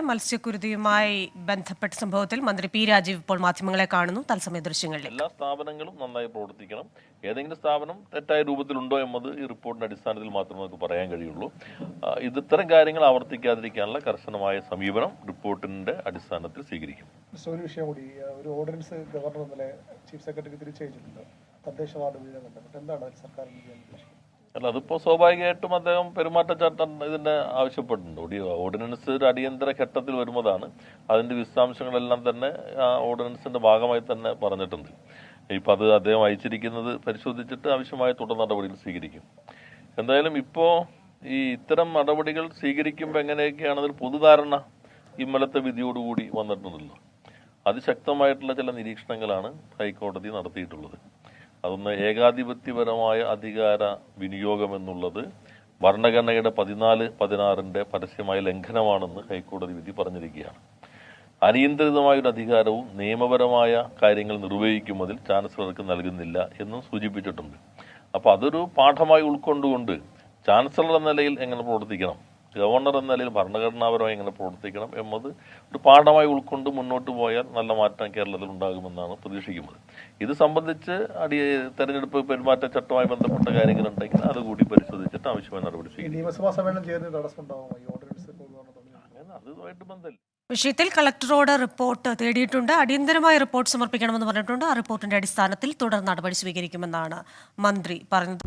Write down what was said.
മത്സ്യക്കുരുതിയുമായി ബന്ധപ്പെട്ട സംഭവത്തിൽ മന്ത്രി പി രാജീവ് ഇപ്പോൾ മാധ്യമങ്ങളെ കാണുന്നു. തത്സമയ ദൃശ്യങ്ങളിൽ എല്ലാ സ്ഥാപനങ്ങളും നന്നായി പ്രവർത്തിക്കണം. ഏതെങ്കിലും സ്ഥാപനം തെറ്റായ രൂപത്തിലുണ്ടോ എന്നത് ഈ റിപ്പോർട്ടിന്റെ അടിസ്ഥാനത്തിൽ മാത്രമേ നമുക്ക് പറയാൻ കഴിയുള്ളൂ. ഇത്തരം കാര്യങ്ങൾ ആവർത്തിക്കാതിരിക്കാനുള്ള കർശനമായ സമീപനം റിപ്പോർട്ടിന്റെ അടിസ്ഥാനത്തിൽ സ്വീകരിക്കും. ഒരു വിഷയം കൂടി, ഒരു ഓർഡിനൻസ് ഗവർണർ ഇന്നലെ ചീഫ് സെക്രട്ടറിക്ക് തിരിച്ചയച്ചിട്ടുണ്ട്. തദ്ദേശ വാർഡ് വീതം കണ്ടപ്പോൾ എന്താണ് സർക്കാർ അല്ല, അതിപ്പോൾ സ്വാഭാവികമായിട്ടും അദ്ദേഹം പെരുമാറ്റച്ചട്ടം ഇതിന്റെ ആവശ്യപ്പെട്ടിട്ടുണ്ട്. ഓർഡിനൻസ് ഒരു അടിയന്തര ഘട്ടത്തിൽ വരുന്നതാണ്. അതിന്റെ വിശദാംശങ്ങളെല്ലാം തന്നെ ആ ഓർഡിനൻസിന്റെ ഭാഗമായി തന്നെ പറഞ്ഞിട്ടുണ്ട്. ഇപ്പം അത് അദ്ദേഹം അയച്ചിരിക്കുന്നത് പരിശോധിച്ചിട്ട് ആവശ്യമായ തുടർ നടപടികൾ സ്വീകരിക്കും. എന്തായാലും ഇപ്പോൾ ഇത്തരം നടപടികൾ സ്വീകരിക്കുമ്പോൾ എങ്ങനെയൊക്കെയാണെന്നൊരു പൊതുധാരണ ഇന്നലത്തെ വിധിയോടുകൂടി വന്നിട്ടുണ്ടല്ലോ. അതിശക്തമായിട്ടുള്ള ചില നിരീക്ഷണങ്ങളാണ് ഹൈക്കോടതി നടത്തിയിട്ടുള്ളത്. അതൊന്ന് ഏകാധിപത്യപരമായ അധികാര വിനിയോഗം എന്നുള്ളത് ഭരണഘടനയുടെ 14-16 പരസ്യമായ ലംഘനമാണെന്ന് ഹൈക്കോടതി വിധി പറഞ്ഞിരിക്കുകയാണ്. അനിയന്ത്രിതമായൊരു അധികാരവും നിയമപരമായ കാര്യങ്ങൾ നിർവഹിക്കുന്നതിൽ ചാൻസലർക്ക് നൽകുന്നില്ല എന്നും സൂചിപ്പിച്ചിട്ടുണ്ട്. അപ്പോൾ അതൊരു പാഠമായി ഉൾക്കൊണ്ടുകൊണ്ട് ചാൻസലർ എന്ന നിലയിൽ എങ്ങനെ പ്രവർത്തിക്കണം, ഗവർണർ എന്ന നിലയിൽ ഭരണഘടനാപരമായി എങ്ങനെ പ്രവർത്തിക്കണം എന്നത് ഒരു പാഠമായി ഉൾക്കൊണ്ട് മുന്നോട്ട് പോയാൽ നല്ല മാറ്റം കേരളത്തിൽ ഉണ്ടാകുമെന്നാണ് പ്രതീക്ഷിക്കുന്നത്. ഇത് സംബന്ധിച്ച് തെരഞ്ഞെടുപ്പ് പെരുമാറ്റച്ചട്ടവുമായി ബന്ധപ്പെട്ട കാര്യങ്ങളുണ്ടെങ്കിൽ അതുകൂടി പരിശോധിച്ചിട്ട് ആവശ്യമായ നടപടി സ്വീകരിക്കും. അതുമായിട്ട് ബന്ധമില്ല. വിഷയത്തിൽ കളക്ടറോട് റിപ്പോർട്ട് തേടിയിട്ടുണ്ട്. അടിയന്തരമായ റിപ്പോർട്ട് സമർപ്പിക്കണമെന്ന് പറഞ്ഞിട്ടുണ്ട്. ആ റിപ്പോർട്ടിന്റെ അടിസ്ഥാനത്തിൽ തുടർ നടപടി സ്വീകരിക്കുമെന്നാണ് മന്ത്രി പറഞ്ഞത്.